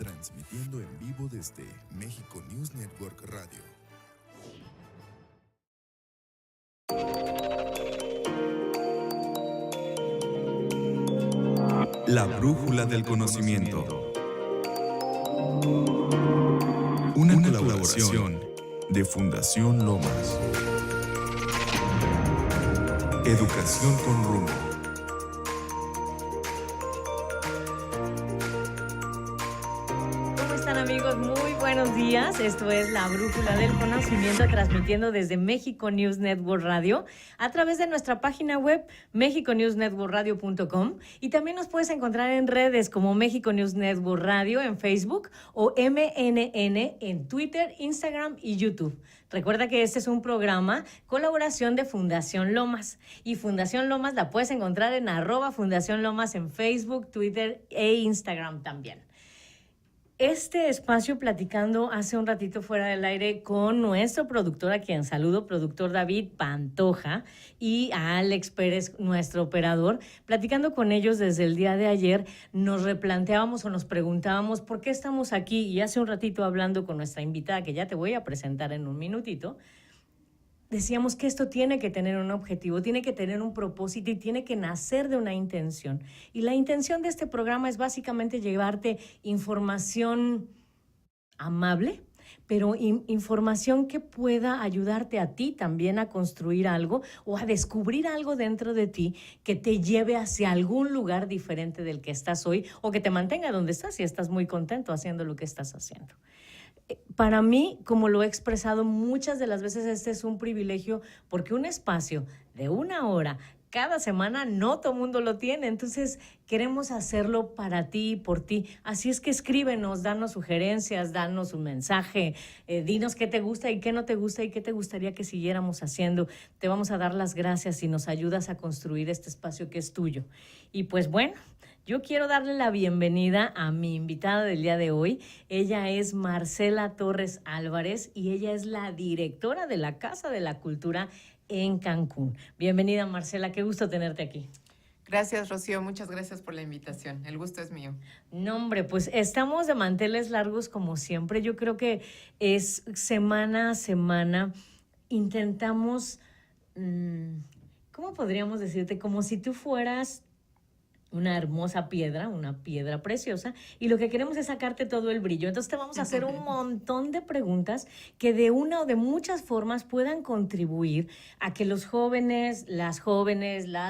transmitiendo en vivo desde México News Network Radio. La brújula del conocimiento. Una colaboración de Fundación Lomas. Educación con rumbo. ¿Cómo están, amigos? Muy buenos días. Esto es La Brújula del Conocimiento, transmitiendo desde México News Network Radio a través de nuestra página web mexiconewsnetworkradio.com, y también nos puedes encontrar en redes como México News Network Radio en Facebook o MNN en Twitter, Instagram y YouTube. Recuerda que este es un programa colaboración de Fundación Lomas, y Fundación Lomas la puedes encontrar en @Fundación Lomas en Facebook, Twitter e Instagram también. Este espacio, platicando hace un ratito fuera del aire con nuestro productor, a quien saludo, productor David Pantoja, y a Alex Pérez, nuestro operador. Platicando con ellos desde el día de ayer, nos replanteábamos o nos preguntábamos por qué estamos aquí, y hace un ratito hablando con nuestra invitada, que ya te voy a presentar en un minutito, decíamos que esto tiene que tener un objetivo, tiene que tener un propósito y tiene que nacer de una intención. Y la intención de este programa es básicamente llevarte información amable, pero información que pueda ayudarte a ti también a construir algo o a descubrir algo dentro de ti que te lleve hacia algún lugar diferente del que estás hoy, o que te mantenga donde estás si estás muy contento haciendo lo que estás haciendo. Para mí, como lo he expresado muchas de las veces, este es un privilegio, porque un espacio de 1 hora cada semana no todo el mundo lo tiene. Entonces queremos hacerlo para ti y por ti. Así es que escríbenos, danos sugerencias, danos un mensaje, dinos qué te gusta y qué no te gusta y qué te gustaría que siguiéramos haciendo. Te vamos a dar las gracias si nos ayudas a construir este espacio que es tuyo. Y pues bueno, yo quiero darle la bienvenida a mi invitada del día de hoy. Ella es Marcela Torres Álvarez y ella es la directora de la Casa de la Cultura en Cancún. Bienvenida, Marcela, qué gusto tenerte aquí. Gracias, Rocío, muchas gracias por la invitación. El gusto es mío. No, hombre, pues estamos de manteles largos como siempre. Yo creo que es semana a semana. Intentamos, ¿cómo podríamos decirte? Como si tú fueras una hermosa piedra, una piedra preciosa, y lo que queremos es sacarte todo el brillo. Entonces te vamos a hacer un montón de preguntas que de una o de muchas formas puedan contribuir a que los jóvenes, las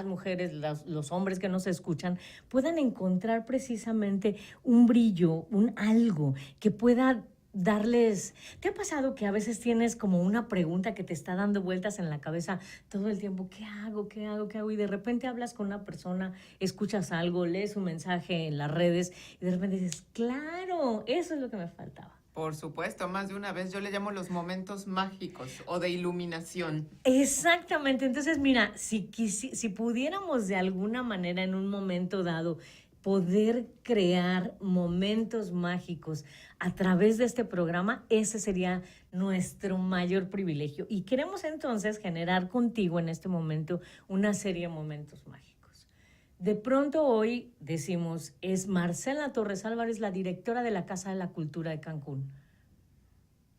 mujeres, los hombres que nos escuchan puedan encontrar precisamente un brillo, un algo que pueda darles. ¿Te ha pasado que a veces tienes como una pregunta que te está dando vueltas en la cabeza todo el tiempo? ¿Qué hago? ¿Qué hago? ¿Qué hago? Y de repente hablas con una persona, escuchas algo, lees un mensaje en las redes y de repente dices, claro, eso es lo que me faltaba. Por supuesto, más de una vez. Yo le llamo los momentos mágicos o de iluminación. Exactamente. Entonces, mira, si pudiéramos de alguna manera en un momento dado poder crear momentos mágicos a través de este programa, ese sería nuestro mayor privilegio. Y queremos entonces generar contigo en este momento una serie de momentos mágicos. De pronto hoy decimos, es Marcela Torres Álvarez, la directora de la Casa de la Cultura de Cancún.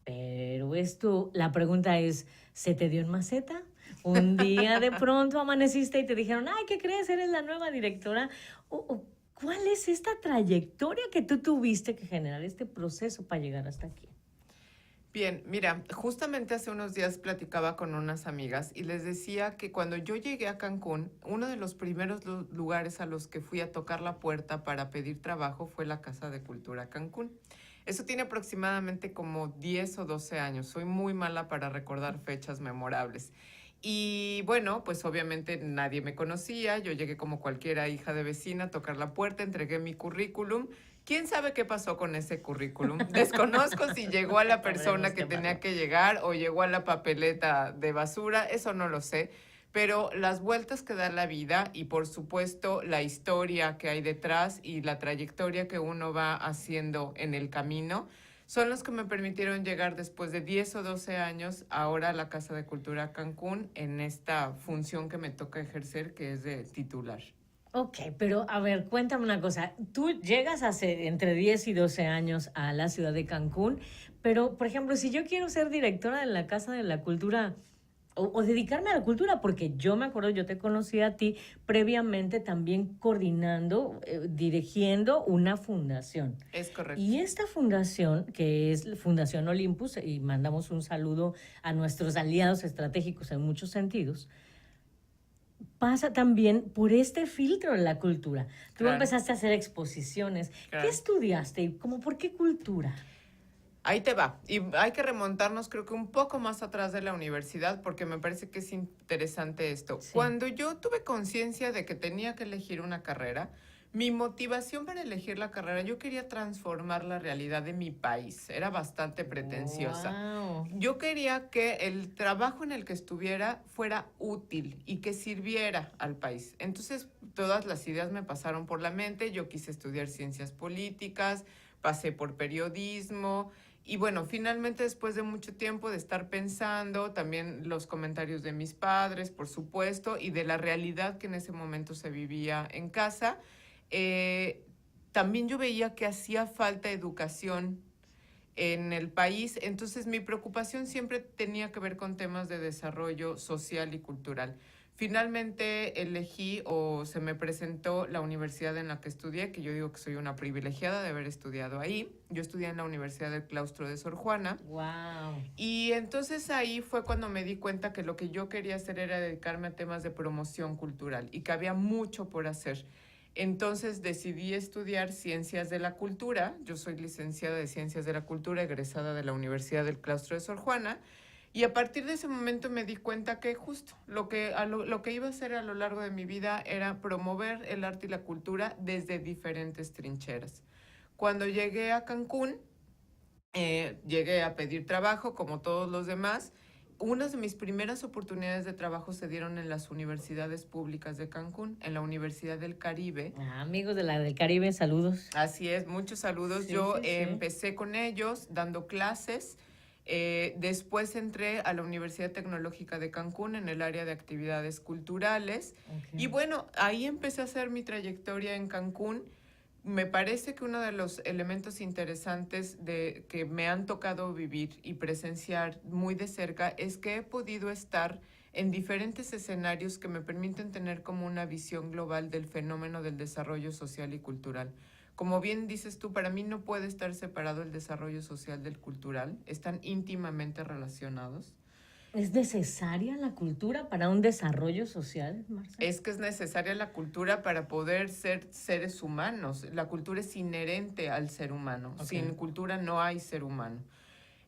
Pero esto, la pregunta es, ¿se te dio en maceta? Un día de pronto amaneciste y te dijeron, ay, ¿qué crees? Eres la nueva directora. ¿Cuál es esta trayectoria que tú tuviste que generar, este proceso para llegar hasta aquí? Bien, mira, justamente hace unos días platicaba con unas amigas y les decía que cuando yo llegué a Cancún, uno de los primeros lugares a los que fui a tocar la puerta para pedir trabajo fue la Casa de Cultura Cancún. Eso tiene aproximadamente como 10 o 12 años. Soy muy mala para recordar fechas memorables. Y bueno, pues obviamente nadie me conocía. Yo llegué como cualquiera hija de vecina a tocar la puerta, entregué mi currículum. ¿Quién sabe qué pasó con ese currículum? Desconozco si llegó a la persona que tenía que llegar o llegó a la papeleta de basura, eso no lo sé. Pero las vueltas que da la vida y por supuesto la historia que hay detrás y la trayectoria que uno va haciendo en el camino son los que me permitieron llegar después de 10 o 12 años ahora a la Casa de Cultura Cancún en esta función que me toca ejercer, que es de titular. Ok, pero a ver, cuéntame una cosa. Tú llegas hace entre 10 y 12 años a la ciudad de Cancún, pero, por ejemplo, si yo quiero ser directora de la Casa de la Cultura o dedicarme a la cultura, porque yo me acuerdo, yo te conocí a ti previamente también coordinando, dirigiendo una fundación. Es correcto. Y esta fundación, que es la Fundación Olympus, y mandamos un saludo a nuestros aliados estratégicos en muchos sentidos, pasa también por este filtro de la cultura. Tú Claro. empezaste a hacer exposiciones. Claro. ¿Qué estudiaste y como por qué cultura? Ahí te va. Y hay que remontarnos, creo que un poco más atrás de la universidad, porque me parece que es interesante esto. Sí. Cuando yo tuve conciencia de que tenía que elegir una carrera, mi motivación para elegir la carrera, yo quería transformar la realidad de mi país. Era bastante pretenciosa. Wow. Yo quería que el trabajo en el que estuviera fuera útil y que sirviera al país. Entonces, todas las ideas me pasaron por la mente. Yo quise estudiar ciencias políticas, pasé por periodismo. Y bueno, finalmente después de mucho tiempo de estar pensando, también los comentarios de mis padres, por supuesto, y de la realidad que en ese momento se vivía en casa, también yo veía que hacía falta educación en el país. Entonces mi preocupación siempre tenía que ver con temas de desarrollo social y cultural. Finalmente elegí o se me presentó la universidad en la que estudié, que yo digo que soy una privilegiada de haber estudiado ahí. Yo estudié en la Universidad del Claustro de Sor Juana. Wow. Y entonces ahí fue cuando me di cuenta que lo que yo quería hacer era dedicarme a temas de promoción cultural y que había mucho por hacer. Entonces decidí estudiar Ciencias de la Cultura. Yo soy licenciada de Ciencias de la Cultura, egresada de la Universidad del Claustro de Sor Juana. Y a partir de ese momento me di cuenta que justo lo que iba a hacer a lo largo de mi vida era promover el arte y la cultura desde diferentes trincheras. Cuando llegué a Cancún, llegué a pedir trabajo como todos los demás. Una de mis primeras oportunidades de trabajo se dieron en las universidades públicas de Cancún, en la Universidad del Caribe. Amigos de la del Caribe, saludos. Así es, muchos saludos. Sí, Yo sí, sí. empecé con ellos dando clases. Después entré a la Universidad Tecnológica de Cancún en el área de actividades culturales. Okay. Y bueno, ahí empecé a hacer mi trayectoria en Cancún. Me parece que uno de los elementos interesantes que me han tocado vivir y presenciar muy de cerca es que he podido estar en diferentes escenarios que me permiten tener como una visión global del fenómeno del desarrollo social y cultural. Como bien dices tú, para mí no puede estar separado el desarrollo social del cultural, están íntimamente relacionados. ¿Es necesaria la cultura para un desarrollo social, Marcela? Es que es necesaria la cultura para poder ser seres humanos. La cultura es inherente al ser humano. Okay. Sin cultura no hay ser humano.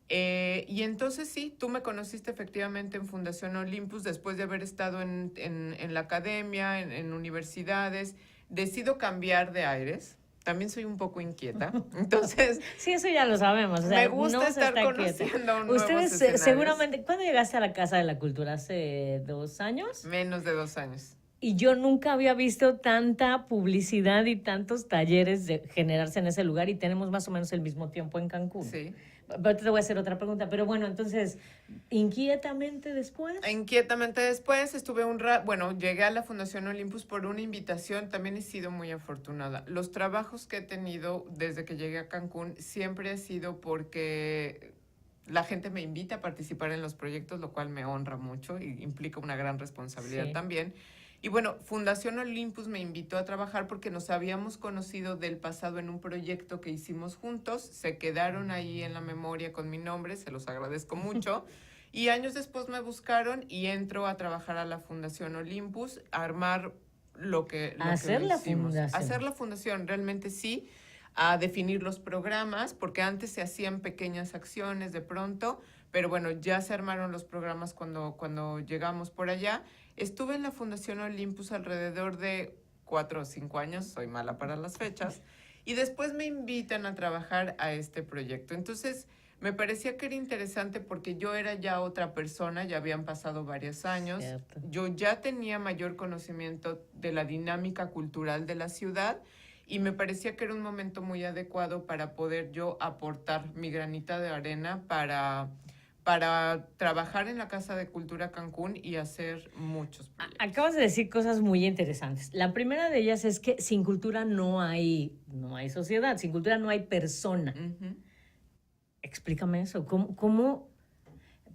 Y entonces sí, tú me conociste efectivamente en Fundación Olympus después de haber estado en la academia, en universidades. Decido cambiar de aires. También soy un poco inquieta, entonces... Sí, eso ya lo sabemos. O sea, me gusta estar conociendo nuevos Ustedes seguramente... ¿Cuándo llegaste a la Casa de la Cultura? ¿Hace 2 años? Menos de 2 años. Y yo nunca había visto tanta publicidad y tantos talleres generarse en ese lugar y tenemos más o menos el mismo tiempo en Cancún. Sí. Pero te voy a hacer otra pregunta, pero bueno, entonces, ¿inquietamente después? Inquietamente después llegué a la Fundación Olympus por una invitación, también he sido muy afortunada. Los trabajos que he tenido desde que llegué a Cancún siempre ha sido porque la gente me invita a participar en los proyectos, lo cual me honra mucho y implica una gran responsabilidad también. Y bueno, Fundación Olympus me invitó a trabajar porque nos habíamos conocido del pasado en un proyecto que hicimos juntos. Se quedaron ahí en la memoria con mi nombre, se los agradezco mucho. Y años después me buscaron y entro a trabajar a la Fundación Olympus, a armar hacer la fundación. Hacer la fundación, realmente sí, a definir los programas, porque antes se hacían pequeñas acciones de pronto, pero bueno, ya se armaron los programas cuando llegamos por allá. Estuve en la Fundación Olympus alrededor de 4 o 5 años, soy mala para las fechas, y después me invitan a trabajar a este proyecto. Entonces, me parecía que era interesante porque yo era ya otra persona, ya habían pasado varios años. Cierto. Yo ya tenía mayor conocimiento de la dinámica cultural de la ciudad y me parecía que era un momento muy adecuado para poder yo aportar mi granita de arena para para trabajar en la Casa de Cultura Cancún y hacer muchos proyectos. Acabas de decir cosas muy interesantes. La primera de ellas es que sin cultura no hay sociedad, sin cultura no hay persona. Ujú. Explícame eso. ¿Cómo?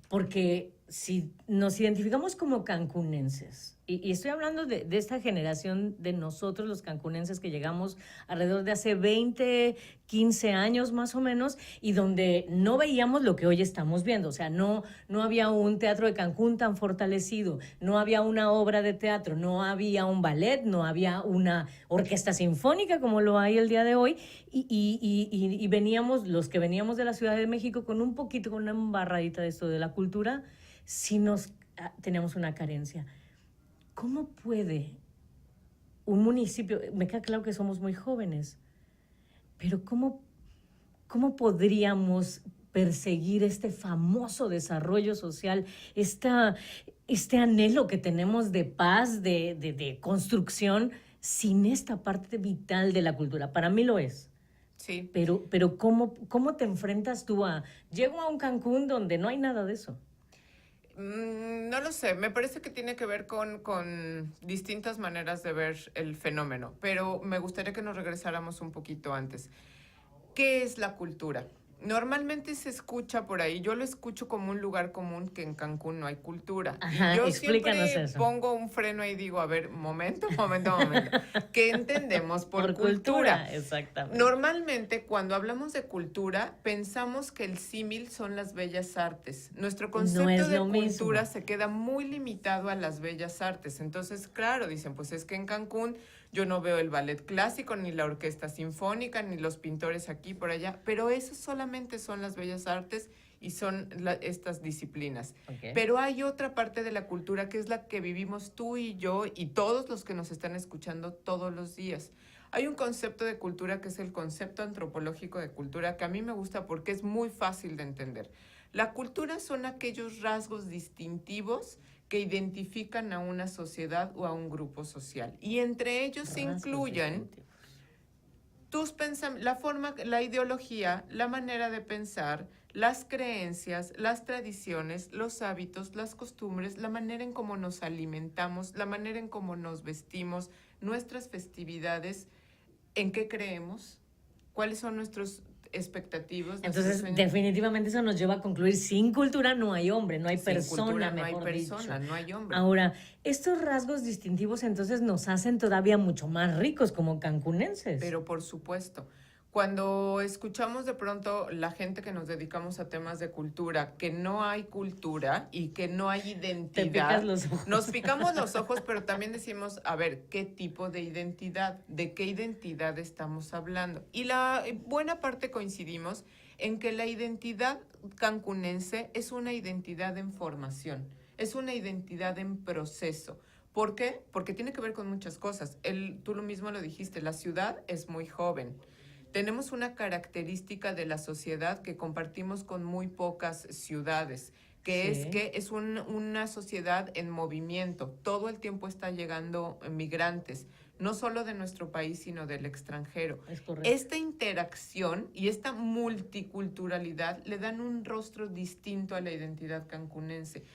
Porque si nos identificamos como cancunenses, y estoy hablando de esta generación de nosotros los cancunenses que llegamos alrededor de hace 20, 15 años más o menos, y donde no veíamos lo que hoy estamos viendo. O sea, no había un teatro de Cancún tan fortalecido, no había una obra de teatro, no había un ballet, no había una orquesta sinfónica como lo hay el día de hoy, y veníamos, los que veníamos de la Ciudad de México con un poquito, con una embarradita de esto de la cultura, sí teníamos una carencia. ¿Cómo puede un municipio, me queda claro que somos muy jóvenes, pero cómo podríamos perseguir este famoso desarrollo social, este anhelo que tenemos de paz, de construcción, sin esta parte vital de la cultura? Para mí lo es. Sí. Pero ¿cómo te enfrentas tú llego a un Cancún donde no hay nada de eso? No lo sé, me parece que tiene que ver con distintas maneras de ver el fenómeno, pero me gustaría que nos regresáramos un poquito antes. ¿Qué es la cultura? Normalmente se escucha por ahí, yo lo escucho como un lugar común que en Cancún no hay cultura. Ajá, y yo explícanos siempre eso. pongo un freno y digo, a ver, momento. ¿Qué entendemos por cultura? Cultura, exactamente. Normalmente, cuando hablamos de cultura, pensamos que el símil son las bellas artes. Nuestro concepto es de lo cultura mismo. se queda muy limitado a las bellas artes. Entonces, claro, dicen, pues es que en Cancún yo no veo el ballet clásico, ni la orquesta sinfónica, ni los pintores aquí por allá, pero eso solamente son las bellas artes y son estas disciplinas. Okay. Pero hay otra parte de la cultura que es la que vivimos tú y yo y todos los que nos están escuchando todos los días. Hay un concepto de cultura que es el concepto antropológico de cultura, que a mí me gusta porque es muy fácil de entender. La cultura son aquellos rasgos distintivos que identifican a una sociedad o a un grupo social. Y entre ellos se incluyen tus la ideología, la manera de pensar, las creencias, las tradiciones, los hábitos, las costumbres, la manera en cómo nos alimentamos, la manera en cómo nos vestimos, nuestras festividades, en qué creemos, cuáles son nuestros expectativos. Entonces, definitivamente eso nos lleva a concluir, sin cultura no hay hombre, no hay persona, cultura, mejor no hay persona, dicho. No hay hombre. Ahora, estos rasgos distintivos entonces nos hacen todavía mucho más ricos como cancunenses. Pero por supuesto, cuando escuchamos de pronto la gente que nos dedicamos a temas de cultura, que no hay cultura y que no hay identidad, te picas los ojos. Nos picamos los ojos, pero también decimos, a ver, ¿qué tipo de identidad? ¿De qué identidad estamos hablando? Y la buena parte coincidimos en que la identidad cancunense es una identidad en formación, es una identidad en proceso. ¿Por qué? Porque tiene que ver con muchas cosas. Tú lo mismo lo dijiste, la ciudad es muy joven. Tenemos una característica de la sociedad que compartimos con muy pocas ciudades, que es que es una sociedad en movimiento. Todo el tiempo está llegando migrantes, no solo de nuestro país, sino del extranjero. Es correcto. Esta interacción y esta multiculturalidad le dan un rostro distinto a la identidad cancunense.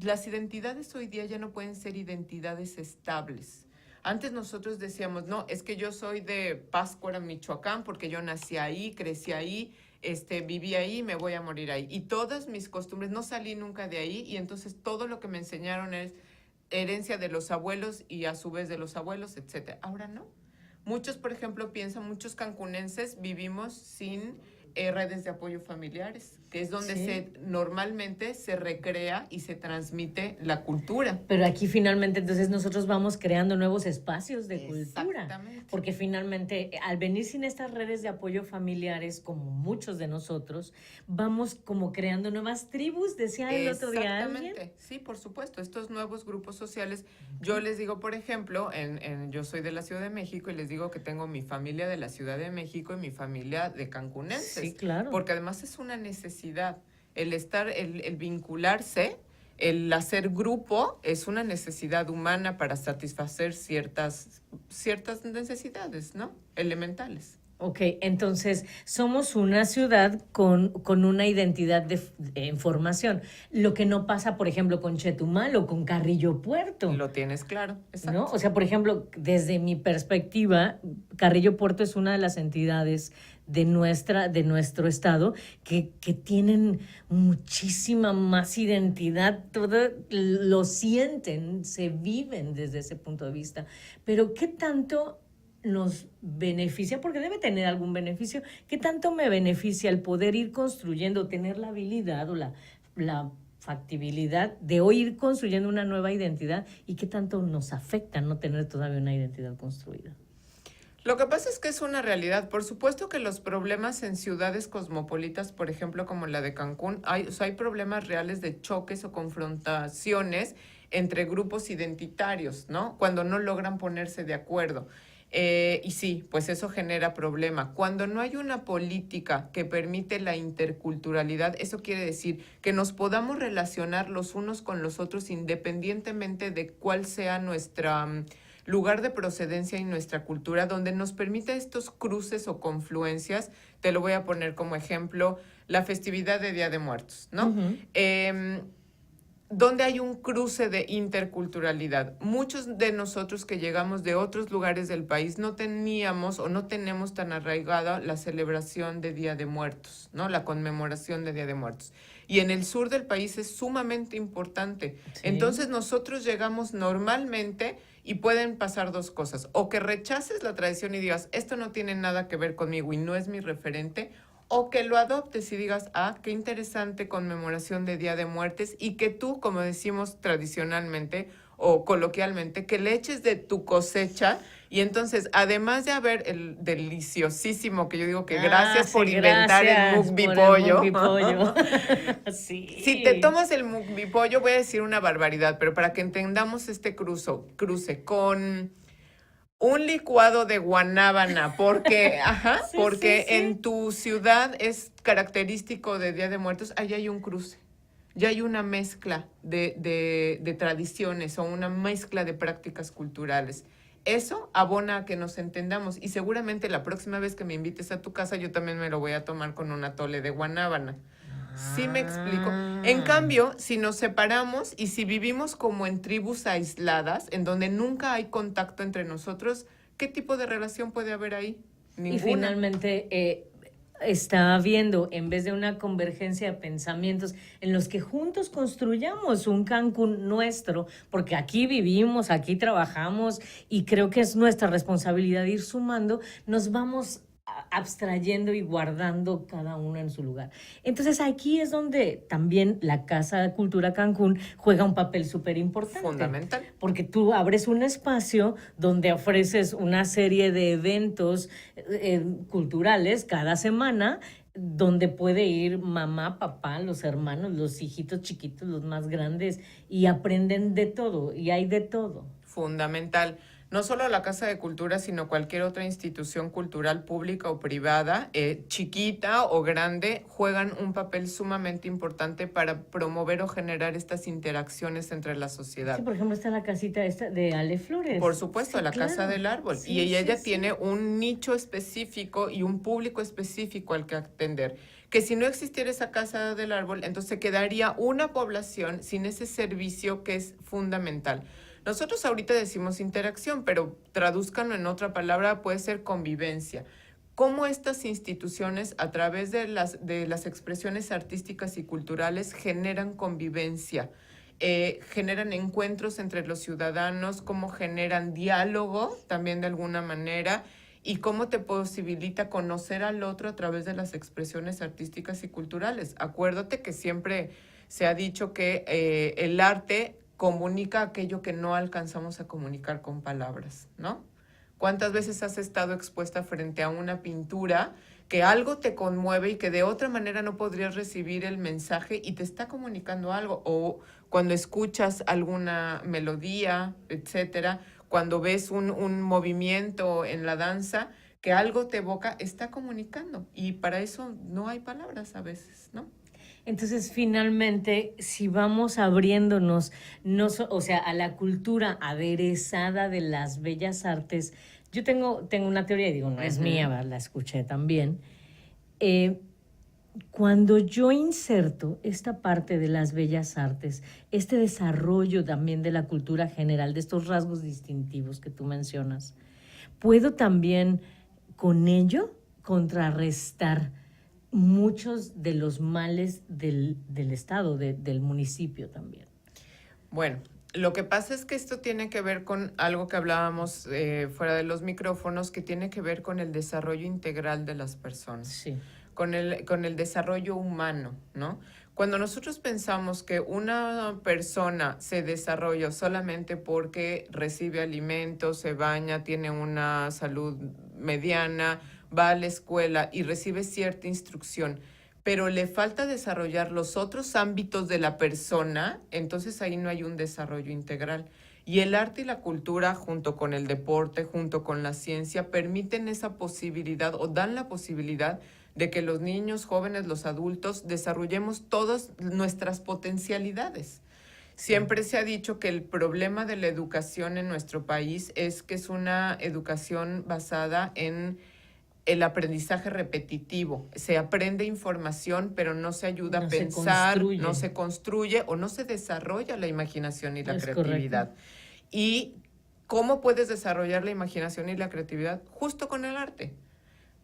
Las identidades hoy día ya no pueden ser identidades estables. Antes nosotros decíamos, no, es que yo soy de Pátzcuaro, Michoacán, porque yo nací ahí, crecí ahí, viví ahí, me voy a morir ahí. Y todas mis costumbres, no salí nunca de ahí, y entonces todo lo que me enseñaron es herencia de los abuelos y a su vez de los abuelos, etc. Ahora no. Muchos, por ejemplo, muchos cancunenses vivimos sin redes de apoyo familiares, que es donde normalmente se recrea y se transmite la cultura. Pero aquí finalmente entonces nosotros vamos creando nuevos espacios de cultura. Exactamente. Porque finalmente al venir sin estas redes de apoyo familiares, como muchos de nosotros, vamos como creando nuevas tribus, decía el otro día alguien. Exactamente, sí, por supuesto, estos nuevos grupos sociales. Yo les digo, por ejemplo, yo soy de la Ciudad de México y les digo que tengo mi familia de la Ciudad de México y mi familia de cancunenses. Sí, claro. Porque además es una necesidad. El vincularse, el hacer grupo, es una necesidad humana para satisfacer ciertas necesidades, ¿no? Elementales. Ok, entonces somos una ciudad con una identidad en formación, lo que no pasa, por ejemplo, con Chetumal o con Carrillo Puerto, Lo tienes claro, ¿no? exacto. O sea, por ejemplo, desde mi perspectiva, Carrillo Puerto es una de las entidades de nuestro estado que tienen muchísima más identidad, todo lo sienten, se viven desde ese punto de vista. Pero ¿qué tanto nos beneficia? Porque debe tener algún beneficio. ¿Qué tanto me beneficia el poder ir construyendo, tener la habilidad o la factibilidad de hoy ir construyendo una nueva identidad, y qué tanto nos afecta no tener todavía una identidad construida? Lo que pasa es que es una realidad. Por supuesto que los problemas en ciudades cosmopolitas, por ejemplo, como la de Cancún, o sea, hay problemas reales de choques o confrontaciones entre grupos identitarios, ¿no? Cuando no logran ponerse de acuerdo. Y sí, pues eso genera problema. Cuando no hay una política que permite la interculturalidad, eso quiere decir que nos podamos relacionar los unos con los otros independientemente de cuál sea nuestra lugar de procedencia y nuestra cultura, donde nos permite estos cruces o confluencias. Te lo voy a poner como ejemplo, la festividad de Día de Muertos, ¿no? Donde hay un cruce de interculturalidad. Muchos de nosotros que llegamos de otros lugares del país no teníamos o no tenemos tan arraigada la celebración de Día de Muertos, ¿no? La conmemoración de Día de Muertos. Y en el sur del país es sumamente importante. Sí. Entonces nosotros llegamos normalmente y pueden pasar dos cosas. O que rechaces la tradición y digas, esto no tiene nada que ver conmigo y no es mi referente, o que lo adoptes y digas, ah, qué interesante conmemoración de Día de Muertes, y que tú, como decimos tradicionalmente o coloquialmente, que le eches de tu cosecha. Y entonces, además de haber el deliciosísimo, que yo digo que gracias por inventar el mukbi pollo. Sí. Si te tomas el mukbi pollo, voy a decir una barbaridad, pero para que entendamos este cruce con un licuado de guanábana, porque, Sí, porque sí, sí. en tu ciudad es característico de Día de Muertos, ahí hay un cruce, ya hay una mezcla de tradiciones o una mezcla de prácticas culturales. Eso abona a que nos entendamos, y seguramente la próxima vez que me invites a tu casa yo también me lo voy a tomar con un atole de guanábana. ¿Sí me explico? En cambio, si nos separamos y si vivimos como en tribus aisladas, en donde nunca hay contacto entre nosotros, ¿qué tipo de relación puede haber ahí? Ninguna. Y finalmente está habiendo, en vez de una convergencia de pensamientos en los que juntos construyamos un Cancún nuestro, porque aquí vivimos, aquí trabajamos, y creo que es nuestra responsabilidad ir sumando, nos vamos abstrayendo y guardando cada uno en su lugar. Entonces aquí es donde también la Casa de Cultura Cancún juega un papel súper importante. Fundamental. Porque tú abres un espacio donde ofreces una serie de eventos culturales cada semana, donde puede ir mamá, papá, los hermanos, los hijitos chiquitos, los más grandes, y aprenden de todo, y hay de todo. Fundamental. No solo la Casa de Cultura, sino cualquier otra institución cultural pública o privada, chiquita o grande, juegan un papel sumamente importante para promover o generar estas interacciones entre la sociedad. Sí, por ejemplo, está la casita esta de Ale Flores. Por supuesto, sí, la claro. Casa del Árbol. Sí, y ella sí, tiene sí. un nicho específico y un público específico al que atender. Que si no existiera esa Casa del Árbol, entonces se quedaría una población sin ese servicio que es fundamental. Nosotros ahorita decimos interacción, pero tradúzcanlo en otra palabra, puede ser convivencia. Cómo estas instituciones, a través de las expresiones artísticas y culturales, generan convivencia, generan encuentros entre los ciudadanos, cómo generan diálogo también de alguna manera, y cómo te posibilita conocer al otro a través de las expresiones artísticas y culturales. Acuérdate que siempre se ha dicho que el arte comunica aquello que no alcanzamos a comunicar con palabras, ¿no? ¿Cuántas veces has estado expuesta frente a una pintura que algo te conmueve y que de otra manera no podrías recibir el mensaje y te está comunicando algo? O cuando escuchas alguna melodía, etcétera, cuando ves un movimiento en la danza que algo te evoca, está comunicando. Y para eso no hay palabras a veces, ¿no? Entonces, finalmente, si vamos abriéndonos, o sea, a la cultura aderezada de las bellas artes, yo tengo una teoría, digo, no es mía, ¿verdad? La escuché también. Cuando yo inserto esta parte de las bellas artes, este desarrollo también de la cultura general, de estos rasgos distintivos que tú mencionas, puedo también con ello contrarrestar muchos de los males del Estado, del municipio también. Bueno, lo que pasa es que esto tiene que ver con algo que hablábamos fuera de los micrófonos, que tiene que ver con el desarrollo integral de las personas. Sí. Con el desarrollo humano, ¿no? Cuando nosotros pensamos que una persona se desarrolla solamente porque recibe alimentos, se baña, tiene una salud mediana, va a la escuela y recibe cierta instrucción, pero le falta desarrollar los otros ámbitos de la persona, entonces ahí no hay un desarrollo integral. Y el arte y la cultura, junto con el deporte, junto con la ciencia, permiten esa posibilidad o dan la posibilidad de que los niños, jóvenes, los adultos desarrollemos todas nuestras potencialidades. Siempre se ha dicho que el problema de la educación en nuestro país es que es una educación basada en el aprendizaje repetitivo. Se aprende información, pero no se ayuda a pensar, no se construye o no se desarrolla la imaginación y la creatividad. Correcto. ¿Y cómo puedes desarrollar la imaginación y la creatividad? Justo con el arte,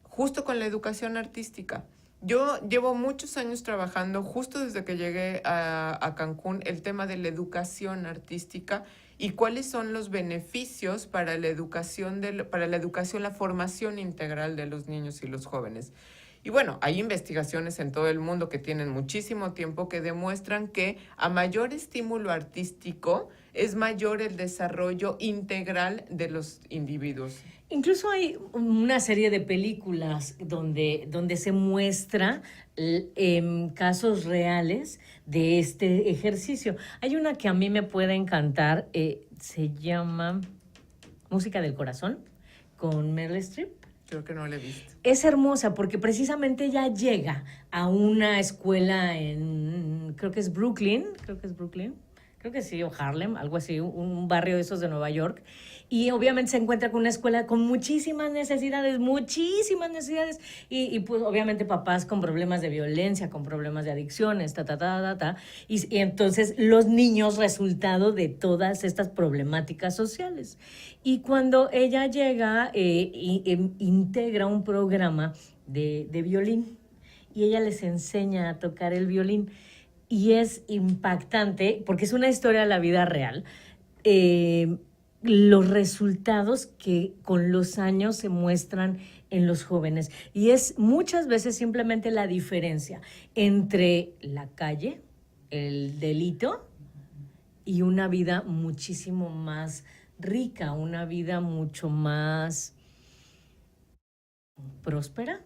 justo con la educación artística. Yo llevo muchos años trabajando, justo desde que llegué a Cancún, el tema de la educación artística y cuáles son los beneficios para la educación, la formación integral de los niños y los jóvenes. Y bueno, hay investigaciones en todo el mundo que tienen muchísimo tiempo que demuestran que a mayor estímulo artístico es mayor el desarrollo integral de los individuos. Incluso hay una serie de películas donde se muestra casos reales de este ejercicio. Hay una que a mí me puede encantar, se llama Música del Corazón, con Meryl Streep. Creo que no la he visto. Es hermosa porque precisamente ella llega a una escuela creo que es Brooklyn, creo que sí, o Harlem, algo así, un barrio de esos de Nueva York. Y obviamente se encuentra con una escuela con muchísimas necesidades, y pues obviamente papás con problemas de violencia, con problemas de adicciones, y entonces los niños resultado de todas estas problemáticas sociales. Y cuando ella llega, integra un programa de violín y ella les enseña a tocar el violín. Y es impactante porque es una historia de la vida real. Los resultados que con los años se muestran en los jóvenes. Y es muchas veces simplemente la diferencia entre la calle, el delito, y una vida muchísimo más rica, una vida mucho más próspera.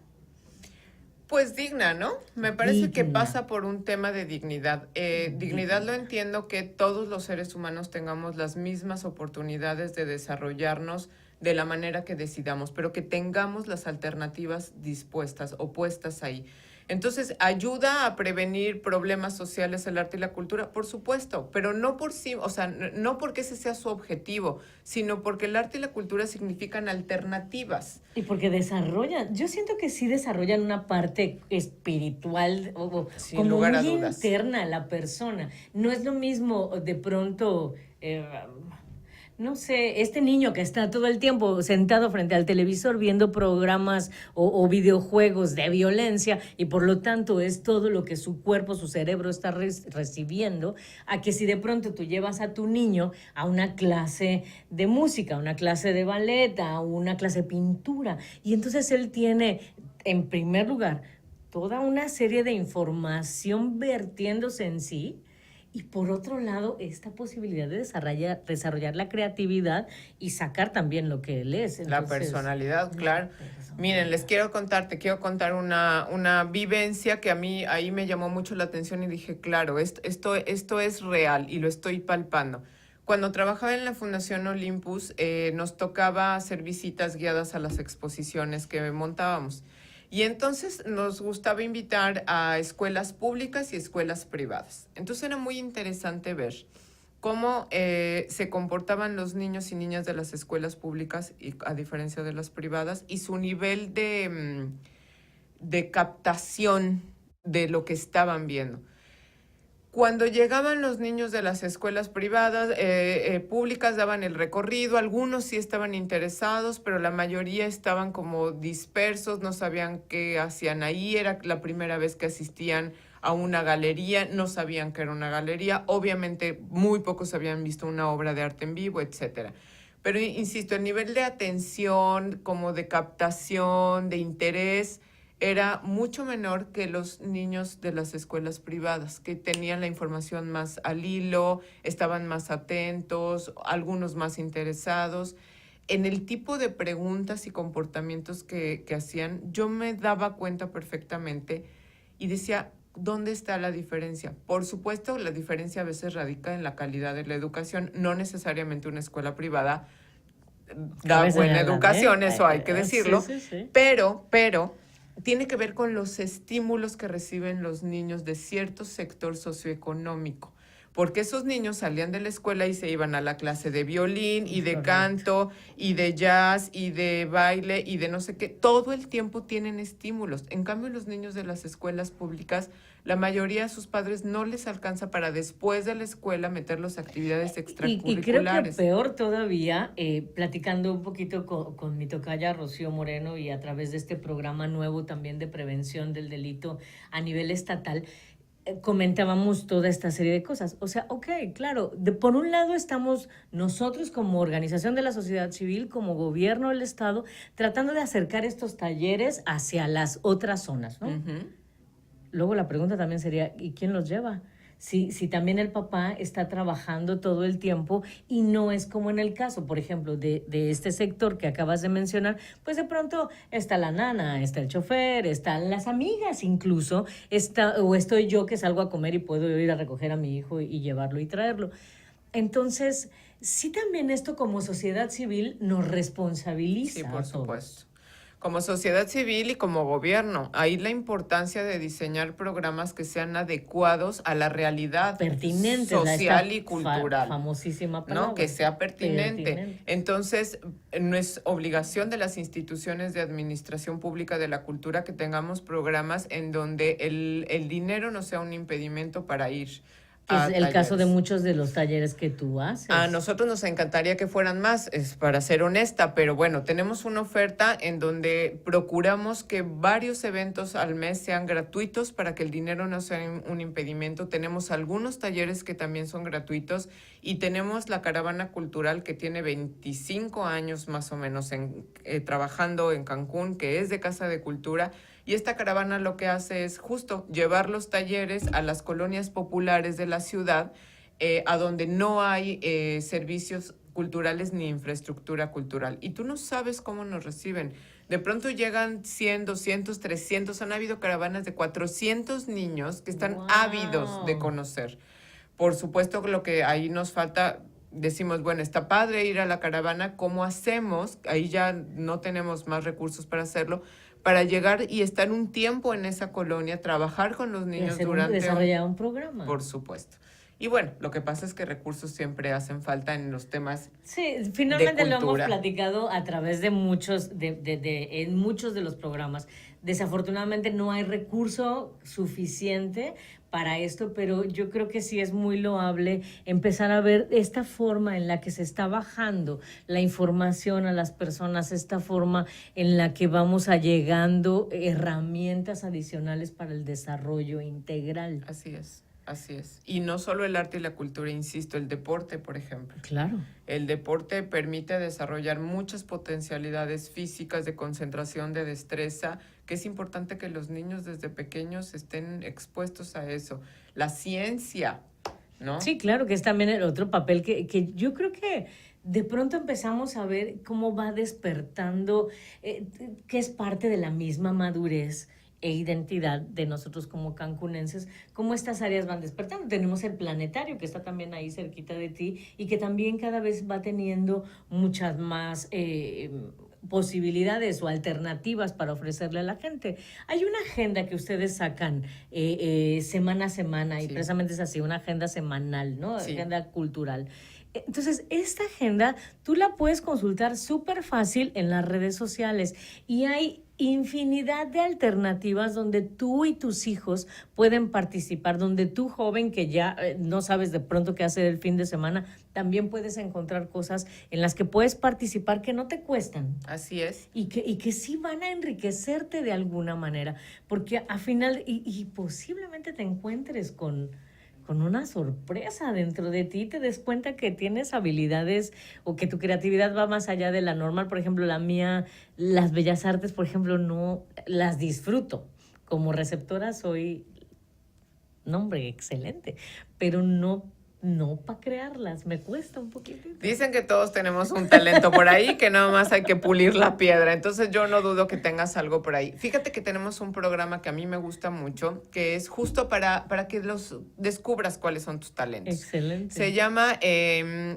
Pues digna, ¿no? Me parece que pasa por un tema de dignidad. Dignidad lo entiendo que todos los seres humanos tengamos las mismas oportunidades de desarrollarnos de la manera que decidamos, pero que tengamos las alternativas dispuestas o puestas ahí. Entonces, ¿ayuda a prevenir problemas sociales el arte y la cultura? Por supuesto, pero no por sí, o sea, no porque ese sea su objetivo, sino porque el arte y la cultura significan alternativas. Y porque desarrollan, yo siento que sí desarrollan una parte espiritual o sin lugar a dudas, interna a la persona. No es lo mismo de pronto... no sé, este niño que está todo el tiempo sentado frente al televisor viendo programas o videojuegos de violencia y por lo tanto es todo lo que su cuerpo, su cerebro está recibiendo, a que si de pronto tú llevas a tu niño a una clase de música, a una clase de ballet, a una clase de pintura, y entonces él tiene, en primer lugar, toda una serie de información vertiéndose en sí. Y por otro lado, esta posibilidad de desarrollar la creatividad y sacar también lo que él es. Entonces, la personalidad, claro. Miren, te quiero contar una vivencia que a mí ahí me llamó mucho la atención y dije, claro, esto es real y lo estoy palpando. Cuando trabajaba en la Fundación Olympus, nos tocaba hacer visitas guiadas a las exposiciones que montábamos. Y entonces nos gustaba invitar a escuelas públicas y escuelas privadas. Entonces era muy interesante ver cómo se comportaban los niños y niñas de las escuelas públicas, y, a diferencia de las privadas, y su nivel de captación de lo que estaban viendo. Cuando llegaban los niños de las escuelas privadas, públicas, daban el recorrido, algunos sí estaban interesados, pero la mayoría estaban como dispersos, no sabían qué hacían ahí, era la primera vez que asistían a una galería, no sabían que era una galería, obviamente muy pocos habían visto una obra de arte en vivo, etcétera. Pero insisto, el nivel de atención, como de captación, de interés, era mucho menor que los niños de las escuelas privadas, que tenían la información más al hilo, estaban más atentos, algunos más interesados. En el tipo de preguntas y comportamientos que hacían, yo me daba cuenta perfectamente y decía, ¿dónde está la diferencia? Por supuesto, la diferencia a veces radica en la calidad de la educación. No necesariamente una escuela privada da buena educación, eso hay que decirlo, sí. pero tiene que ver con los estímulos que reciben los niños de cierto sector socioeconómico, porque esos niños salían de la escuela y se iban a la clase de violín y de canto y de jazz y de baile y de no sé qué. Todo el tiempo tienen estímulos. En cambio, los niños de las escuelas públicas, la mayoría de sus padres no les alcanza para después de la escuela meterlos a actividades extracurriculares. Y creo que peor todavía, platicando un poquito con mi tocaya Rocío Moreno y a través de este programa nuevo también de prevención del delito a nivel estatal, comentábamos toda esta serie de cosas. O sea, ok, claro, por un lado estamos nosotros como organización de la sociedad civil, como gobierno del Estado, tratando de acercar estos talleres hacia las otras zonas, ¿no? Uh-huh. Luego la pregunta también sería, ¿y quién los lleva? Si también el papá está trabajando todo el tiempo y no es como en el caso, por ejemplo, de este sector que acabas de mencionar, pues de pronto está la nana, está el chofer, están las amigas incluso, o estoy yo que salgo a comer y puedo ir a recoger a mi hijo y llevarlo y traerlo. Entonces, sí también esto como sociedad civil nos responsabiliza. Sí, por a todos. supuesto. Como sociedad civil y como gobierno, ahí la importancia de diseñar programas que sean adecuados a la realidad pertinentes, social y cultural. Famosísima palabra. ¿No? Que sea pertinente. Entonces, no es obligación de las instituciones de administración pública de la cultura que tengamos programas en donde el dinero no sea un impedimento para ir. Es el caso de muchos de los talleres que tú haces. A nosotros nos encantaría que fueran más, para ser honesta, pero bueno, tenemos una oferta en donde procuramos que varios eventos al mes sean gratuitos para que el dinero no sea un impedimento. Tenemos algunos talleres que también son gratuitos y tenemos la Caravana Cultural que tiene 25 años más o menos trabajando en Cancún, que es de Casa de Cultura. Y esta caravana lo que hace es justo llevar los talleres a las colonias populares de la ciudad, a donde no hay servicios culturales ni infraestructura cultural. Y tú no sabes cómo nos reciben. De pronto llegan 100, 200, 300. Han habido caravanas de 400 niños que están ávidos de conocer. Por supuesto, lo que ahí nos falta, decimos, bueno, está padre ir a la caravana, ¿cómo hacemos? Ahí ya no tenemos más recursos para hacerlo, para llegar y estar un tiempo en esa colonia, trabajar con los niños desarrollar un programa. Por supuesto. Y bueno, lo que pasa es que recursos siempre hacen falta en los temas. Sí, finalmente lo hemos platicado a través de muchos, en muchos de los programas. Desafortunadamente no hay recurso suficiente para esto, pero yo creo que sí es muy loable empezar a ver esta forma en la que se está bajando la información a las personas, esta forma en la que vamos allegando herramientas adicionales para el desarrollo integral. Así es. Así es. Y no solo el arte y la cultura, insisto, el deporte, por ejemplo. Claro. El deporte permite desarrollar muchas potencialidades físicas, de concentración, de destreza, que es importante que los niños desde pequeños estén expuestos a eso. La ciencia, ¿no? Sí, claro, que es también el otro papel que yo creo que de pronto empezamos a ver cómo va despertando, que es parte de la misma madurez e identidad de nosotros como cancunenses, cómo estas áreas van despertando. Tenemos el planetario que está también ahí cerquita de ti y que también cada vez va teniendo muchas más posibilidades o alternativas para ofrecerle a la gente. Hay una agenda que ustedes sacan semana a semana, y precisamente es así, una agenda semanal, ¿no? Sí. Agenda cultural. Entonces, esta agenda tú la puedes consultar súper fácil en las redes sociales y hay infinidad de alternativas donde tú y tus hijos pueden participar, donde tú, joven, que ya no sabes de pronto qué hacer el fin de semana, también puedes encontrar cosas en las que puedes participar que no te cuestan. Así es. Y que sí van a enriquecerte de alguna manera, porque al final, y posiblemente te encuentres con una sorpresa dentro de ti, te des cuenta que tienes habilidades o que tu creatividad va más allá de la normal. Por ejemplo, la mía, las bellas artes, por ejemplo, no las disfruto. Como receptora soy, no, hombre, excelente, pero no para crearlas, me cuesta un poquito. Dicen que todos tenemos un talento por ahí, que nada más hay que pulir la piedra. Entonces yo no dudo que tengas algo por ahí. Fíjate que tenemos un programa que a mí me gusta mucho, que es justo para que los descubras cuáles son tus talentos. Excelente. Se llama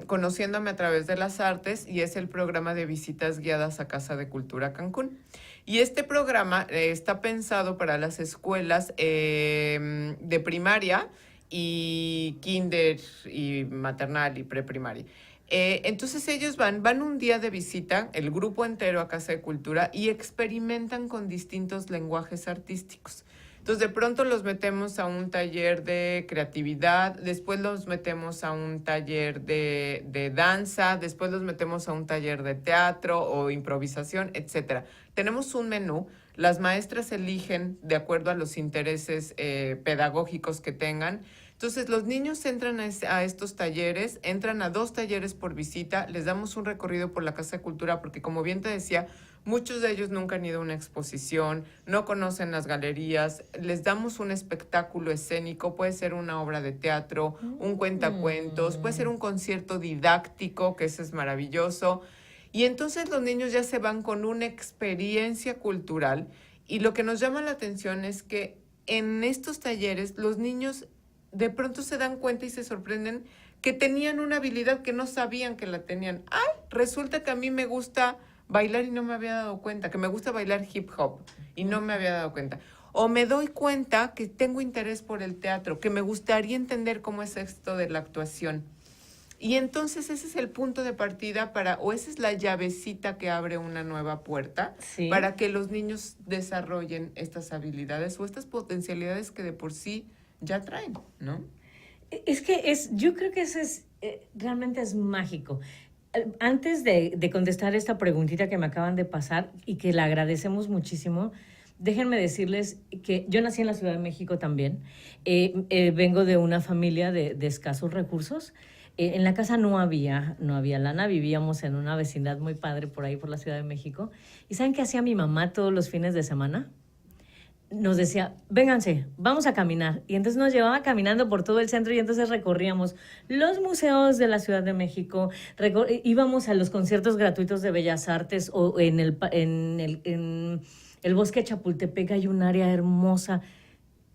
Conociéndome a través de las artes y es el programa de visitas guiadas a Casa de Cultura Cancún. Y este programa está pensado para las escuelas de primaria y kinder y maternal y preprimaria. Entonces ellos van un día de visita, el grupo entero a Casa de Cultura, y experimentan con distintos lenguajes artísticos. Entonces de pronto los metemos a un taller de creatividad, después los metemos a un taller de danza, después los metemos a un taller de teatro o improvisación, etcétera. Tenemos un menú. Las maestras eligen de acuerdo a los intereses pedagógicos que tengan. Entonces, los niños entran a estos talleres, entran a 2 talleres por visita, les damos un recorrido por la Casa de Cultura, porque como bien te decía, muchos de ellos nunca han ido a una exposición, no conocen las galerías, les damos un espectáculo escénico, puede ser una obra de teatro, un cuentacuentos, puede ser un concierto didáctico, que eso es maravilloso. Y entonces los niños ya se van con una experiencia cultural, y lo que nos llama la atención es que en estos talleres los niños de pronto se dan cuenta y se sorprenden que tenían una habilidad que no sabían que la tenían. ¡Ay! Resulta que a mí me gusta bailar y no me había dado cuenta, que me gusta bailar hip hop y no me había dado cuenta. O me doy cuenta que tengo interés por el teatro, que me gustaría entender cómo es esto de la actuación. Y entonces ese es el punto de partida o esa es la llavecita que abre una nueva puerta para que los niños desarrollen estas habilidades o estas potencialidades que de por sí ya traen, ¿no? Es que yo creo que eso es, realmente es mágico. Antes de contestar esta preguntita que me acaban de pasar y que la agradecemos muchísimo, déjenme decirles que yo nací en la Ciudad de México también. Vengo de una familia de escasos recursos. En la casa no había lana, vivíamos en una vecindad muy padre por ahí, por la Ciudad de México. ¿Y saben qué hacía mi mamá todos los fines de semana? Nos decía, vénganse, vamos a caminar. Y entonces nos llevaba caminando por todo el centro y entonces recorríamos los museos de la Ciudad de México, íbamos a los conciertos gratuitos de Bellas Artes o en el Bosque Chapultepec hay un área hermosa,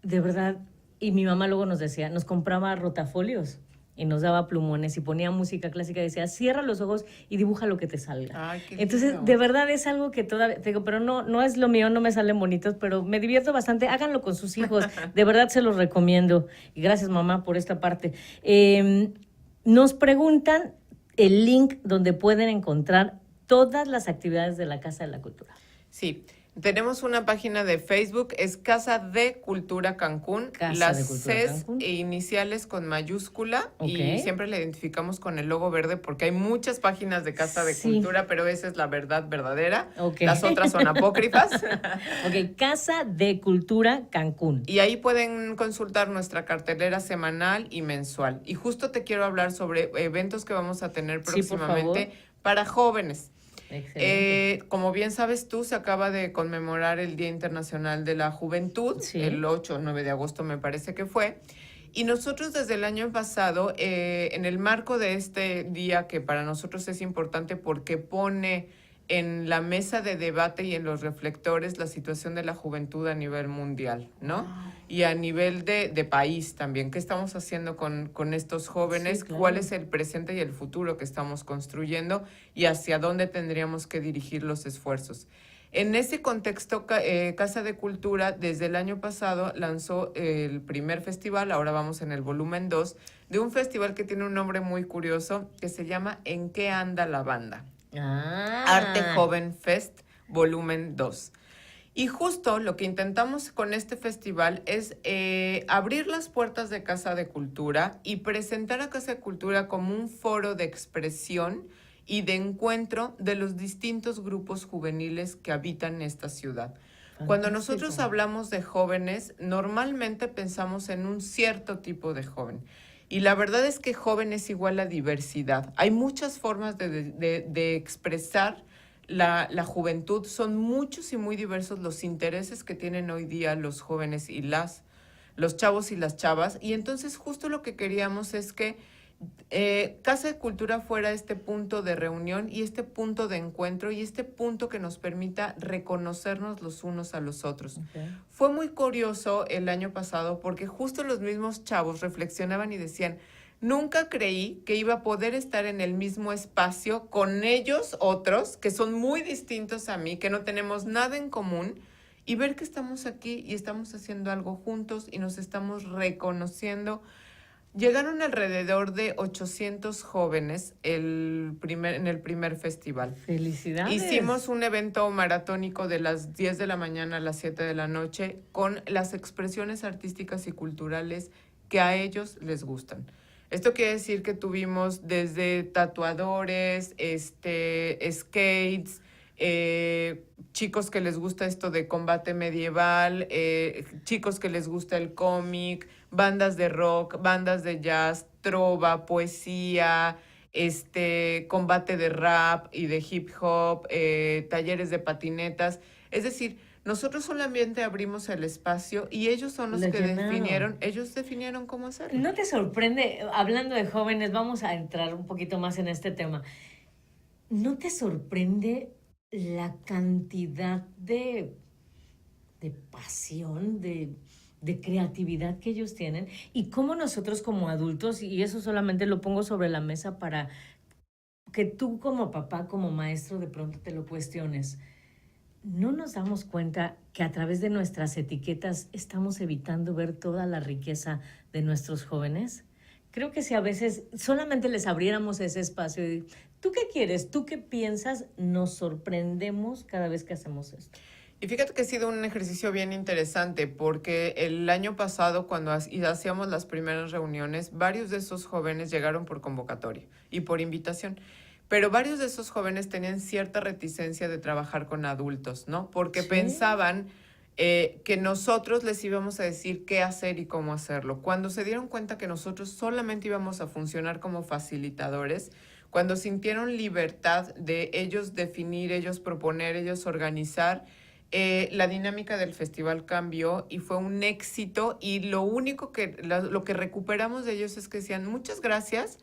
de verdad. Y mi mamá luego nos decía, nos compraba rotafolios y nos daba plumones y ponía música clásica y decía, cierra los ojos y dibuja lo que te salga. Ay, qué Entonces, lindo. de verdad es algo que todavía, te digo, pero no es lo mío, no me salen bonitos, pero me divierto bastante. Háganlo con sus hijos, de verdad se los recomiendo. Y gracias, mamá, por esta parte. Nos preguntan el link donde pueden encontrar todas las actividades de la Casa de la Cultura. Sí. Tenemos una página de Facebook, es Casa de Cultura Cancún. Las Cs iniciales con mayúscula y siempre la identificamos con el logo verde porque hay muchas páginas de Casa de Cultura, pero esa es la verdad verdadera. Las otras son apócrifas. Casa de Cultura Cancún. Y ahí pueden consultar nuestra cartelera semanal y mensual. Y justo te quiero hablar sobre eventos que vamos a tener próximamente para jóvenes. Como bien sabes tú, se acaba de conmemorar el Día Internacional de la Juventud, el 8 o 9 de agosto me parece que fue, y nosotros desde el año pasado, en el marco de este día que para nosotros es importante porque pone en la mesa de debate y en los reflectores la situación de la juventud a nivel mundial, ¿no? Wow. Y a nivel de país también. ¿Qué estamos haciendo con estos jóvenes? Sí, claro. ¿Cuál es el presente y el futuro que estamos construyendo? Y hacia dónde tendríamos que dirigir los esfuerzos. En ese contexto, Casa de Cultura, desde el año pasado, lanzó el primer festival, ahora vamos en el volumen 2, de un festival que tiene un nombre muy curioso, que se llama ¿En qué anda la banda? Arte Joven Fest, volumen 2. Y justo lo que intentamos con este festival es abrir las puertas de Casa de Cultura y presentar a Casa de Cultura como un foro de expresión y de encuentro de los distintos grupos juveniles que habitan esta ciudad. Cuando nosotros hablamos de jóvenes, normalmente pensamos en un cierto tipo de joven. Y la verdad es que joven es igual a diversidad. Hay muchas formas de expresar la juventud. Son muchos y muy diversos los intereses que tienen hoy día los jóvenes y los chavos y las chavas. Y entonces justo lo que queríamos es que Casa de Cultura fuera este punto de reunión y este punto de encuentro y este punto que nos permita reconocernos los unos a los otros. Okay. Fue muy curioso el año pasado porque justo los mismos chavos reflexionaban y decían, nunca creí que iba a poder estar en el mismo espacio con ellos otros que son muy distintos a mí, que no tenemos nada en común, y ver que estamos aquí y estamos haciendo algo juntos y nos estamos reconociendo. Llegaron alrededor de 800 jóvenes en el primer festival. ¡Felicidades! Hicimos un evento maratónico de las 10 de la mañana a las 7 de la noche con las expresiones artísticas y culturales que a ellos les gustan. Esto quiere decir que tuvimos desde tatuadores, skates, chicos que les gusta esto de combate medieval, chicos que les gusta el cómic, bandas de rock, bandas de jazz, trova, poesía, combate de rap y de hip hop, talleres de patinetas. Es decir, nosotros solamente abrimos el espacio y ellos son los que definieron cómo hacerlo. ¿No te sorprende, hablando de jóvenes, vamos a entrar un poquito más en este tema, ¿no te sorprende la cantidad de pasión, de creatividad que ellos tienen y cómo nosotros como adultos, y eso solamente lo pongo sobre la mesa para que tú como papá, como maestro, de pronto te lo cuestiones? ¿No nos damos cuenta que a través de nuestras etiquetas estamos evitando ver toda la riqueza de nuestros jóvenes? Creo que si a veces solamente les abriéramos ese espacio y ¿tú qué quieres? ¿Tú qué piensas? Nos sorprendemos cada vez que hacemos esto. Y fíjate que ha sido un ejercicio bien interesante porque el año pasado cuando hacíamos las primeras reuniones, varios de esos jóvenes llegaron por convocatoria y por invitación. Pero varios de esos jóvenes tenían cierta reticencia de trabajar con adultos, ¿no? Porque ¿sí? Pensaban que nosotros les íbamos a decir qué hacer y cómo hacerlo. Cuando se dieron cuenta que nosotros solamente íbamos a funcionar como facilitadores, cuando sintieron libertad de ellos definir, ellos proponer, ellos organizar, la dinámica del festival cambió y fue un éxito. Y lo que recuperamos de ellos es que decían muchas gracias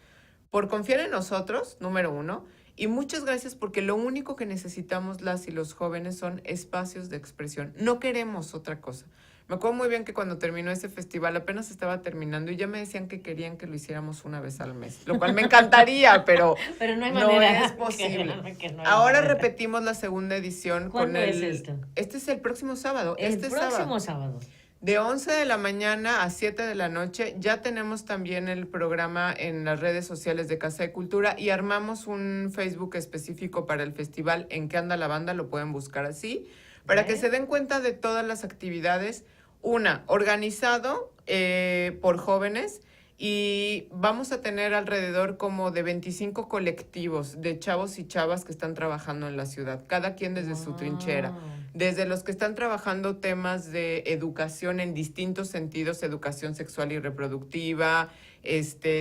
por confiar en nosotros, número uno, y muchas gracias porque lo único que necesitamos las y los jóvenes son espacios de expresión. No queremos otra cosa. Me acuerdo muy bien que cuando terminó ese festival apenas estaba terminando y ya me decían que querían que lo hiciéramos una vez al mes, lo cual me encantaría, pero no hay manera. No es posible. No hay Ahora manera. Repetimos la segunda edición. ¿Cuándo es esto? Este es el próximo sábado. El próximo sábado. De 11 de la mañana a 7 de la noche, ya tenemos también el programa en las redes sociales de Casa de Cultura y armamos un Facebook específico para el festival. ¿En qué anda la banda? Lo pueden buscar así, para que se den cuenta de todas las actividades. Organizado por jóvenes, y vamos a tener alrededor como de 25 colectivos de chavos y chavas que están trabajando en la ciudad, cada quien desde su trinchera. Desde los que están trabajando temas de educación en distintos sentidos, educación sexual y reproductiva,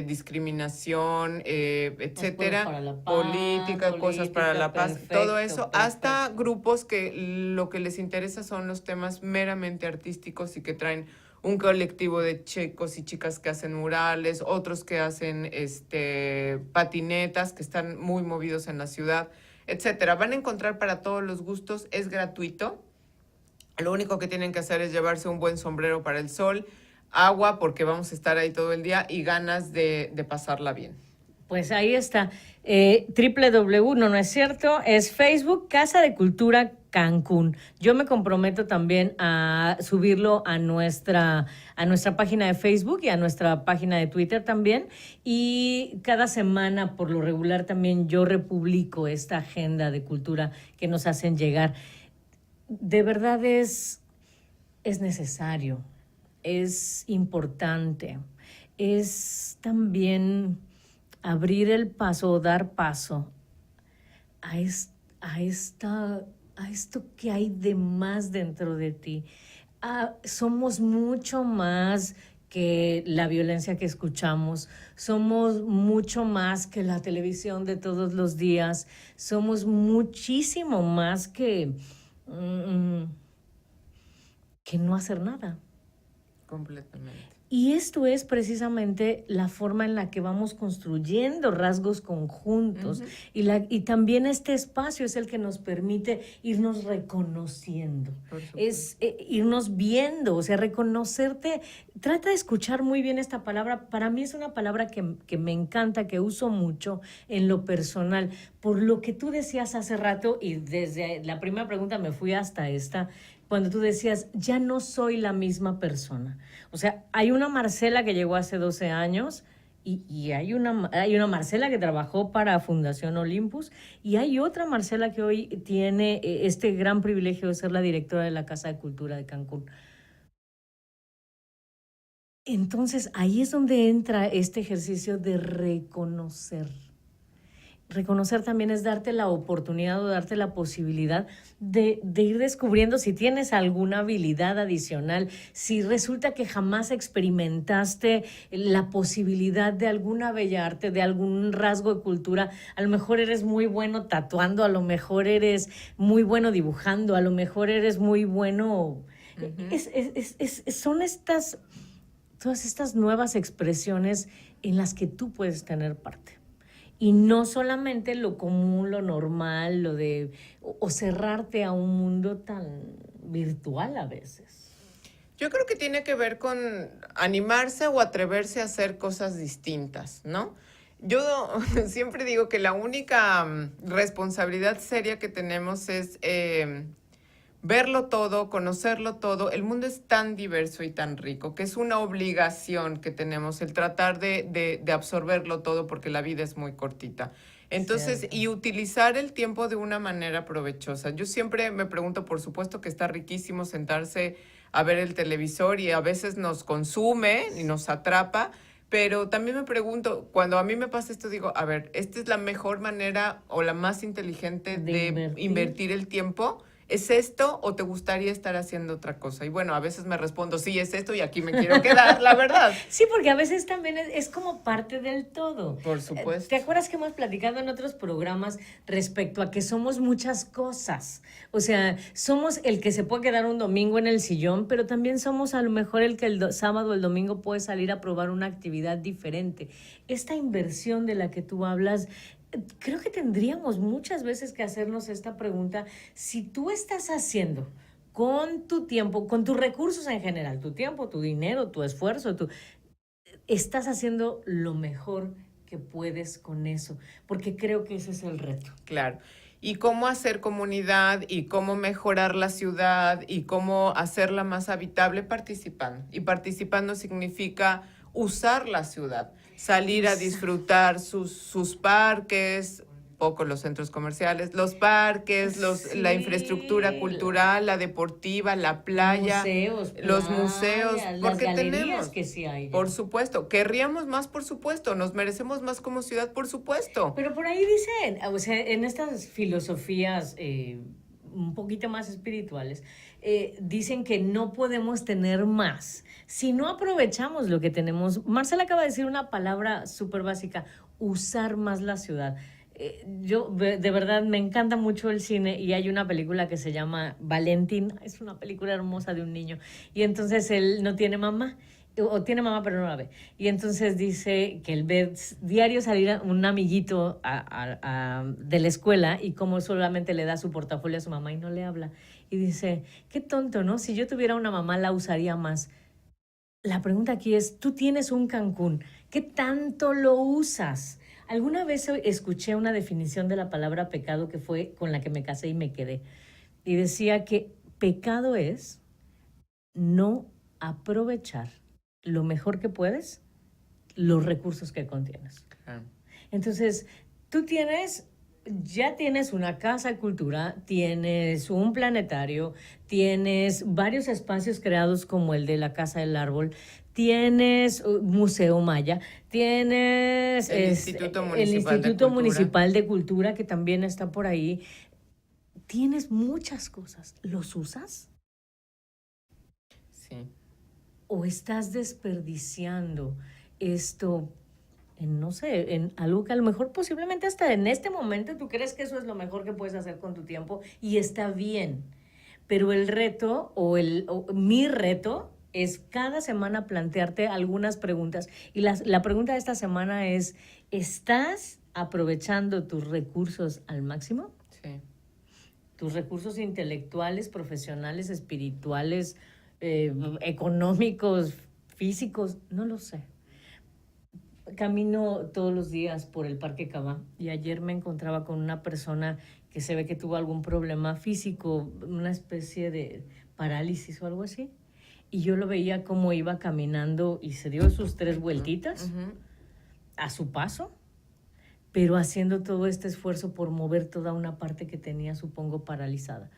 discriminación, etcétera, política, cosas para la paz, perfecto, todo eso, perfecto. Hasta grupos que lo que les interesa son los temas meramente artísticos y que traen un colectivo de chicos y chicas que hacen murales, otros que hacen patinetas, que están muy movidos en la ciudad. etcétera. Van a encontrar para todos los gustos, es gratuito. Lo único que tienen que hacer es llevarse un buen sombrero para el sol, agua, porque vamos a estar ahí todo el día, y ganas de pasarla bien. Pues ahí está, www, no es cierto, es Facebook, Casa de Cultura Cancún. Yo me comprometo también a subirlo a nuestra página de Facebook y a nuestra página de Twitter también. Y cada semana, por lo regular, también yo republico esta agenda de cultura que nos hacen llegar. De verdad es necesario, es importante, es también abrir el paso o dar paso a esto que hay de más dentro de ti. Somos mucho más que la violencia que escuchamos, somos mucho más que la televisión de todos los días, somos muchísimo más que no hacer nada. Completamente. Y esto es precisamente la forma en la que vamos construyendo rasgos conjuntos. Y también este espacio es el que nos permite irnos reconociendo, es irnos viendo, o sea, reconocerte. Trata de escuchar muy bien esta palabra. Para mí es una palabra que me encanta, que uso mucho en lo personal, por lo que tú decías hace rato, y desde la primera pregunta me fui hasta esta, cuando tú decías, ya no soy la misma persona. O sea, hay una Marcela que llegó hace 12 años y hay una Marcela que trabajó para Fundación Olympus y hay otra Marcela que hoy tiene este gran privilegio de ser la directora de la Casa de Cultura de Cancún. Entonces, ahí es donde entra este ejercicio de reconocer. Reconocer también es darte la oportunidad o darte la posibilidad de ir descubriendo si tienes alguna habilidad adicional, si resulta que jamás experimentaste la posibilidad de alguna bella arte, de algún rasgo de cultura. A lo mejor eres muy bueno tatuando, a lo mejor eres muy bueno dibujando, a lo mejor eres muy bueno. Son todas estas nuevas expresiones en las que tú puedes tener parte. Y no solamente lo común, lo normal, o cerrarte a un mundo tan virtual a veces. Yo creo que tiene que ver con animarse o atreverse a hacer cosas distintas, ¿no? Yo siempre digo que la única responsabilidad seria que tenemos es verlo todo, conocerlo todo. El mundo es tan diverso y tan rico que es una obligación que tenemos el tratar de absorberlo todo porque la vida es muy cortita. Entonces, cierto. Y utilizar el tiempo de una manera provechosa. Yo siempre me pregunto, por supuesto que está riquísimo sentarse a ver el televisor y a veces nos consume y nos atrapa, pero también me pregunto, cuando a mí me pasa esto, digo, a ver, ¿esta es la mejor manera o la más inteligente de invertir el tiempo? ¿Es esto o te gustaría estar haciendo otra cosa? Y bueno, a veces me respondo, sí, es esto y aquí me quiero quedar, la verdad. Sí, porque a veces también es como parte del todo. Por supuesto. ¿Te acuerdas que hemos platicado en otros programas respecto a que somos muchas cosas? O sea, somos el que se puede quedar un domingo en el sillón, pero también somos a lo mejor el que el sábado o el domingo puede salir a probar una actividad diferente. Esta inversión de la que tú hablas, creo que tendríamos muchas veces que hacernos esta pregunta. Si tú estás haciendo con tu tiempo, con tus recursos en general, tu tiempo, tu dinero, tu esfuerzo, estás haciendo lo mejor que puedes con eso, porque creo que ese es el reto. Claro. Y cómo hacer comunidad y cómo mejorar la ciudad y cómo hacerla más habitable participando. Y participando significa usar la ciudad, salir a disfrutar sus parques, poco los centros comerciales, los parques, sí, la infraestructura cultural, la deportiva, la playa, los museos, porque tenemos que sí hay. Por supuesto, querríamos más, por supuesto, nos merecemos más como ciudad, por supuesto. Pero por ahí dicen, o sea, en estas filosofías un poquito más espirituales, dicen que no podemos tener más si no aprovechamos lo que tenemos. Marcela acaba de decir una palabra súper básica, usar más la ciudad. Yo de verdad me encanta mucho el cine y hay una película que se llama Valentín, es una película hermosa de un niño y entonces él no tiene mamá o tiene mamá pero no la ve. Y entonces dice que él ve diario salir a un amiguito de la escuela y como solamente le da su portafolio a su mamá y no le habla. Y dice, qué tonto, ¿no? Si yo tuviera una mamá la usaría más. La pregunta aquí es, tú tienes un Cancún, ¿qué tanto lo usas? Alguna vez escuché una definición de la palabra pecado que fue con la que me casé y me quedé. Y decía que pecado es no aprovechar lo mejor que puedes los recursos que contienes. Claro. Entonces, ya tienes una casa de cultura, tienes un planetario, tienes varios espacios creados como el de la Casa del Árbol, tienes Museo Maya, tienes El Instituto Municipal el de Instituto Cultura. Municipal de Cultura, que también está por ahí. Tienes muchas cosas. ¿Los usas? Sí. ¿O estás desperdiciando esto en, no sé, en algo que a lo mejor posiblemente hasta en este momento tú crees que eso es lo mejor que puedes hacer con tu tiempo y está bien? Pero el reto o mi reto es cada semana plantearte algunas preguntas. Y la pregunta de esta semana es, ¿estás aprovechando tus recursos al máximo? Sí. Tus recursos intelectuales, profesionales, espirituales, económicos, físicos, no lo sé. Camino todos los días por el Parque Cava y ayer me encontraba con una persona que se ve que tuvo algún problema físico, una especie de parálisis o algo así. Y yo lo veía como iba caminando y se dio sus 3 vueltitas a su paso, pero haciendo todo este esfuerzo por mover toda una parte que tenía, supongo, paralizada.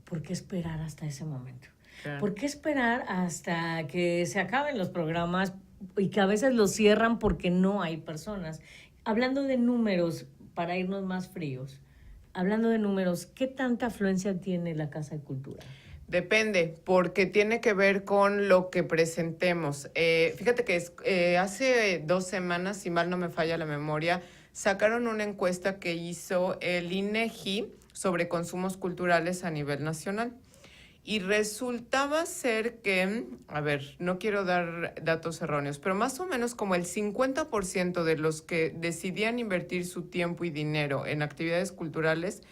¿Por qué esperar hasta ese momento? Claro. ¿Por qué esperar hasta que se acaben los programas y que a veces los cierran porque no hay personas? Hablando de números, para irnos más fríos, hablando de números, ¿qué tanta afluencia tiene la Casa de Cultura? Depende, porque tiene que ver con lo que presentemos. Fíjate que hace 2 semanas, si mal no me falla la memoria, sacaron una encuesta que hizo el INEGI sobre consumos culturales a nivel nacional. Y resultaba ser que, a ver, no quiero dar datos erróneos, pero más o menos como el 50% de los que decidían invertir su tiempo y dinero en actividades culturales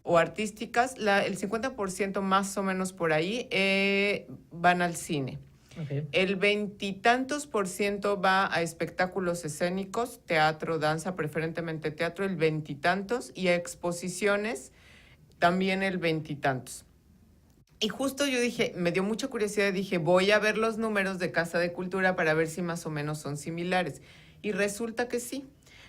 o artísticas, el 50% más o menos por ahí van al cine. Okay. El 20 y tantos % va a espectáculos escénicos, teatro, danza, preferentemente teatro, el 20 y tantos, y a exposiciones también el 20 y tantos. Y justo yo dije, me dio mucha curiosidad, dije, voy a ver los números de Casa de Cultura para ver si más o menos son similares. Y resulta que sí.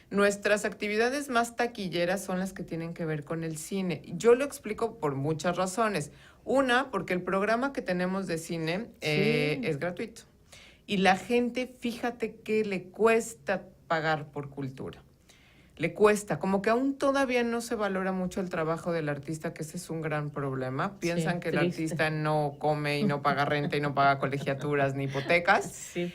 Nuestras actividades más taquilleras son las que tienen que ver con el cine. Yo lo explico por muchas razones. Una, porque el programa que tenemos de cine es gratuito. Y la gente, fíjate que le cuesta pagar por cultura. Le cuesta, como que aún todavía no se valora mucho el trabajo del artista, que ese es un gran problema. Piensan que el artista no come y no paga renta y no paga colegiaturas ni hipotecas. Sí.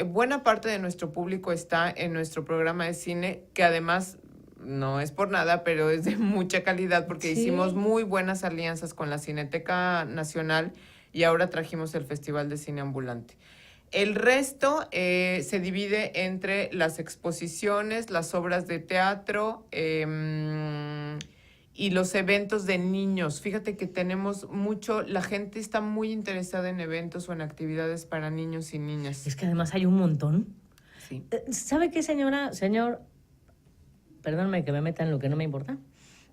Buena parte de nuestro público está en nuestro programa de cine, que además no es por nada, pero es de mucha calidad porque hicimos muy buenas alianzas con la Cineteca Nacional y ahora trajimos el Festival de Cine Ambulante. El resto se divide entre las exposiciones, las obras de teatro y los eventos de niños. Fíjate que tenemos mucho, la gente está muy interesada en eventos o en actividades para niños y niñas. Es que además hay un montón. Sí. ¿Sabe qué, señor? Perdóname que me meta en lo que no me importa,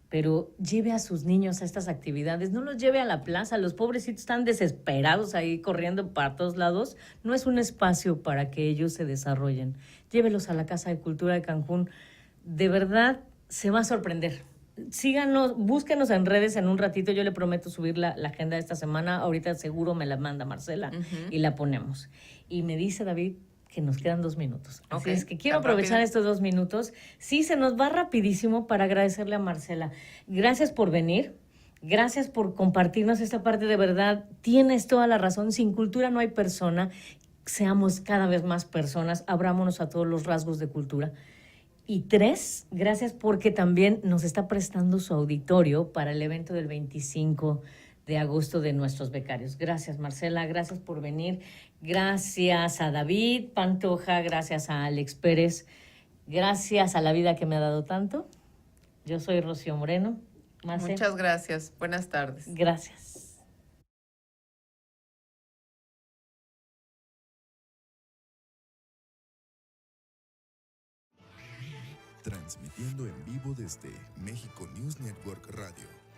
pero lleve a sus niños a estas actividades, no los lleve a la plaza, los pobrecitos están desesperados ahí corriendo para todos lados, no es un espacio para que ellos se desarrollen. Llévelos a la Casa de Cultura de Cancún, de verdad se va a sorprender. Síganos, búsquenos en redes en un ratito, yo le prometo subir la agenda de esta semana, ahorita seguro me la manda Marcela y la ponemos. Y me dice David que nos quedan 2 minutos. Así es que quiero aprovechar estos 2 minutos. Sí, se nos va rapidísimo para agradecerle a Marcela. Gracias por venir. Gracias por compartirnos esta parte. De verdad, tienes toda la razón. Sin cultura no hay persona. Seamos cada vez más personas. Abrámonos a todos los rasgos de cultura. Y 3, gracias porque también nos está prestando su auditorio para el evento del 25 de a gusto de nuestros becarios. Gracias, Marcela, gracias por venir. Gracias a David Pantoja, gracias a Alex Pérez, gracias a la vida que me ha dado tanto. Yo soy Rocío Moreno. Marce. Muchas gracias. Buenas tardes. Gracias. Transmitiendo en vivo desde México News Network Radio.